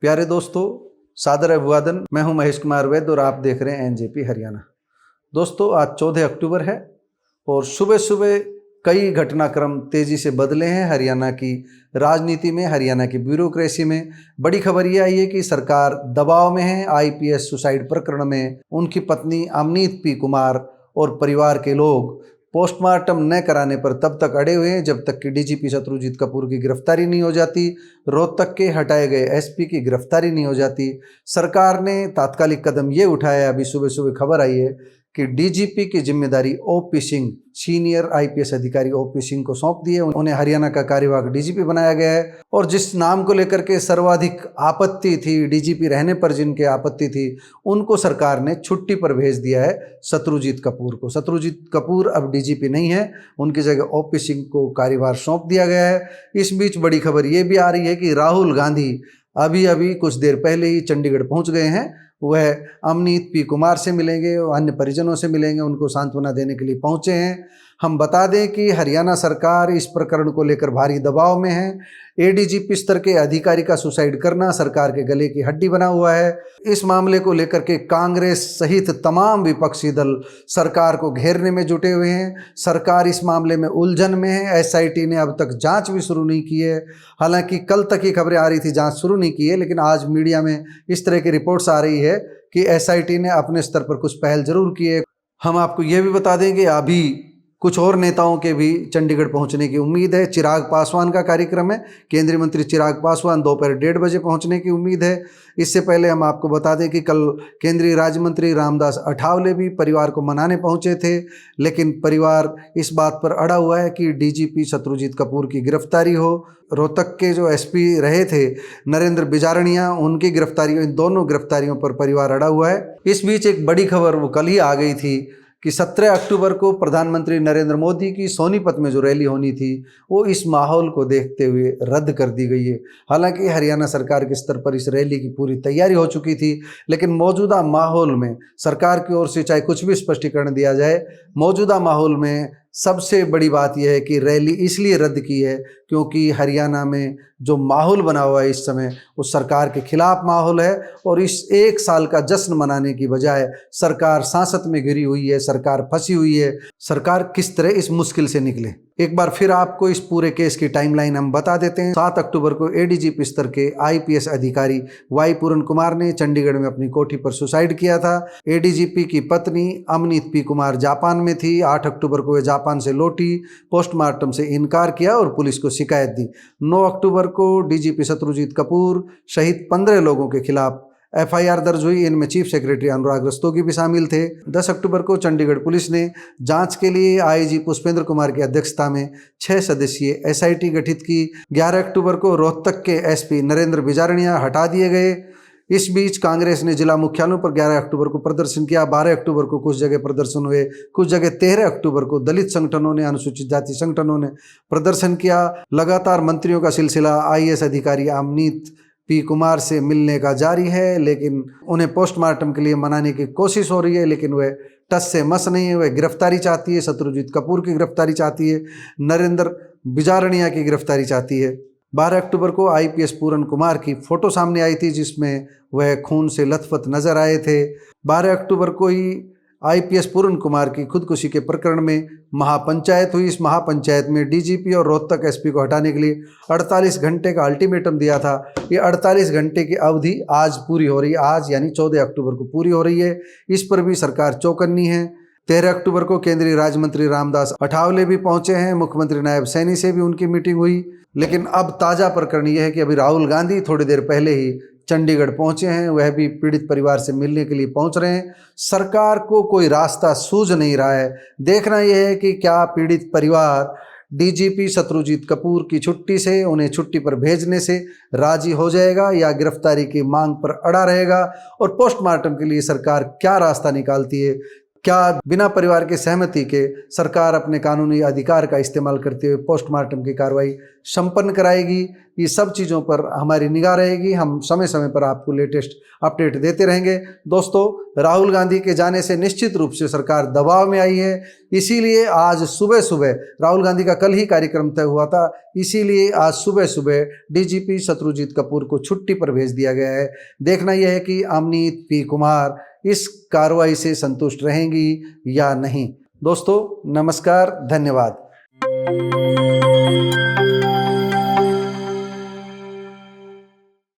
प्यारे दोस्तों, सादर अभिवादन। मैं हूं महेश कुमार वैद्य और आप देख रहे हैं एनजेपी हरियाणा। दोस्तों, आज 14 अक्टूबर है और सुबह सुबह कई घटनाक्रम तेजी से बदले हैं हरियाणा की राजनीति में, हरियाणा की ब्यूरोक्रेसी में। बड़ी खबर यह आई है कि सरकार दबाव में है। आईपीएस सुसाइड प्रकरण में उनकी पत्नी अमनीत पी कुमार और परिवार के लोग पोस्टमार्टम न कराने पर तब तक अड़े हुए हैं जब तक कि डीजीपी शत्रुजीत कपूर की गिरफ्तारी नहीं हो जाती, रोहतक के हटाए गए एसपी की गिरफ्तारी नहीं हो जाती। सरकार ने तात्कालिक कदम ये उठाया, अभी सुबह सुबह खबर आई है कि डीजीपी की जिम्मेदारी ओपी सिंह, सीनियर आईपीएस अधिकारी ओपी सिंह को सौंप दी है। उन्हें हरियाणा का कार्यवाहक डीजीपी बनाया गया है और जिस नाम को लेकर के सर्वाधिक आपत्ति थी, डीजीपी रहने पर जिनके आपत्ति थी, उनको सरकार ने छुट्टी पर भेज दिया है, शत्रुजीत कपूर को। शत्रुजीत कपूर अब डीजीपी नहीं है, उनकी जगह ओपी सिंह को कार्यभार सौंप दिया गया है। इस बीच बड़ी खबर ये भी आ रही है कि राहुल गांधी अभी कुछ देर पहले ही चंडीगढ़ पहुंच गए हैं। वह अमनीत पी कुमार से मिलेंगे, अन्य परिजनों से मिलेंगे, उनको सांत्वना देने के लिए पहुंचे हैं। हम बता दें कि हरियाणा सरकार इस प्रकरण को लेकर भारी दबाव में है। एडीजीपी स्तर के अधिकारी का सुसाइड करना सरकार के गले की हड्डी बना हुआ है। इस मामले को लेकर के कांग्रेस सहित तमाम विपक्षी दल सरकार को घेरने में जुटे हुए हैं। सरकार इस मामले में उलझन में है। एसआईटी ने अब तक जांच भी शुरू नहीं की है। हालांकि कल तक ही खबरें आ रही थी जांच शुरू नहीं की है, लेकिन आज मीडिया में इस तरह की रिपोर्ट्स आ रही है कि एसआईटी ने अपने स्तर पर कुछ पहल जरूर की है। हम आपको यह भी बता दें कि अभी कुछ और नेताओं के भी चंडीगढ़ पहुंचने की उम्मीद है। चिराग पासवान का कार्यक्रम है, केंद्रीय मंत्री चिराग पासवान दोपहर 1:30 बजे पहुंचने की उम्मीद है। इससे पहले हम आपको बता दें कि कल केंद्रीय राज्य मंत्री रामदास अठावले भी परिवार को मनाने पहुंचे थे, लेकिन परिवार इस बात पर अड़ा हुआ है कि डीजीपी शत्रुजीत कपूर की गिरफ्तारी हो। रोहतक के जो एसपी रहे थे नरेंद्र बिजारणिया, उनकी गिरफ्तारी, इन दोनों गिरफ्तारियों पर परिवार अड़ा हुआ है। इस बीच एक बड़ी खबर वो कल ही आ गई थी कि 17 अक्टूबर को प्रधानमंत्री नरेंद्र मोदी की सोनीपत में जो रैली होनी थी, वो इस माहौल को देखते हुए रद्द कर दी गई है। हालांकि हरियाणा सरकार के स्तर पर इस रैली की पूरी तैयारी हो चुकी थी, लेकिन मौजूदा माहौल में सरकार की ओर से चाहे कुछ भी स्पष्टीकरण दिया जाए, मौजूदा माहौल में सबसे बड़ी बात यह है कि रैली इसलिए रद्द की है क्योंकि हरियाणा में जो माहौल बना हुआ है इस समय, वो सरकार के खिलाफ माहौल है और इस 1 साल का जश्न मनाने की बजाय सरकार सांसत में घिरी हुई है, सरकार फंसी हुई है। सरकार किस तरह इस मुश्किल से निकले, एक बार फिर आपको इस पूरे केस की टाइमलाइन हम बता देते हैं। 7 अक्टूबर को एडीजीपी स्तर के आईपीएस अधिकारी वाई पूरन कुमार ने चंडीगढ़ में अपनी कोठी पर सुसाइड किया था। एडीजीपी की पत्नी अमनीत पी कुमार जापान में थी। 8 अक्टूबर को वे जापान से लौटी, पोस्टमार्टम से इनकार किया और पुलिस को शिकायत दी। 9 अक्टूबर को डीजीपी शत्रुजीत कपूर सहित 15 लोगों के खिलाफ एफआईआर दर्ज हुई। इनमें चीफ सेक्रेटरी अनुराग रस्तोगी भी शामिल थे। 10 अक्टूबर को चंडीगढ़ पुलिस ने जांच के लिए आईजी पुष्पेंद्र कुमार की अध्यक्षता में 6 सदस्यीय एसआईटी गठित की। 11 अक्टूबर को रोहतक के एसपी नरेंद्र बिजारणिया हटा दिए गए। इस बीच कांग्रेस ने जिला मुख्यालयों पर 11 अक्टूबर को प्रदर्शन किया। 12 अक्टूबर को कुछ जगह प्रदर्शन हुए, कुछ जगह 13 अक्टूबर को दलित संगठनों ने, अनुसूचित जाति संगठनों ने प्रदर्शन किया। लगातार मंत्रियों का सिलसिला आईएएस अधिकारी अमनीत पी कुमार से मिलने का जारी है, लेकिन उन्हें पोस्टमार्टम के लिए मनाने की कोशिश हो रही है, लेकिन वह टस से मस नहीं है। वह गिरफ्तारी चाहती है, शत्रुजीत कपूर की गिरफ्तारी चाहती है, नरेंद्र बिजारणिया की गिरफ्तारी चाहती है। 12 अक्टूबर को आईपीएस पूरन कुमार की फोटो सामने आई थी जिसमें वह खून से लथपथ नजर आए थे। 12 अक्टूबर को ही आईपीएस पूरन कुमार की खुदकुशी के प्रकरण में महापंचायत हुई। इस महापंचायत में डीजीपी और रोहतक एसपी को हटाने के लिए 48 घंटे का अल्टीमेटम दिया था। ये 48 घंटे की अवधि आज पूरी हो रही है, आज यानी 14 अक्टूबर को पूरी हो रही है। इस पर भी सरकार चौकन्नी है। 13 अक्टूबर को केंद्रीय राज्य मंत्री रामदास अठावले भी पहुंचे हैं। मुख्यमंत्री नायब सैनी से भी उनकी मीटिंग हुई। लेकिन अब ताज़ा प्रकरण यह है कि अभी राहुल गांधी थोड़ी देर पहले ही चंडीगढ़ पहुंचे हैं, वह भी पीड़ित परिवार से मिलने के लिए पहुंच रहे हैं। सरकार को कोई रास्ता सूझ नहीं रहा है। देखना यह है कि क्या पीड़ित परिवार डीजीपी शत्रुजीत कपूर की छुट्टी से, उन्हें छुट्टी पर भेजने से राजी हो जाएगा या गिरफ्तारी की मांग पर अड़ा रहेगा, और पोस्टमार्टम के लिए सरकार क्या रास्ता निकालती है। क्या बिना परिवार की सहमति के सरकार अपने कानूनी अधिकार का इस्तेमाल करते हुए पोस्टमार्टम की कार्रवाई संपन्न कराएगी, ये सब चीज़ों पर हमारी निगाह रहेगी। हम समय समय पर आपको लेटेस्ट अपडेट देते रहेंगे। दोस्तों, राहुल गांधी के जाने से निश्चित रूप से सरकार दबाव में आई है, इसीलिए आज सुबह सुबह राहुल गांधी का कल ही कार्यक्रम तय हुआ था, इसीलिए आज सुबह सुबह डीजीपी शत्रुजीत कपूर को छुट्टी पर भेज दिया गया है। देखना यह है कि अमनीत पी कुमार इस कार्रवाई से संतुष्ट रहेंगी या नहीं। दोस्तों, नमस्कार, धन्यवाद।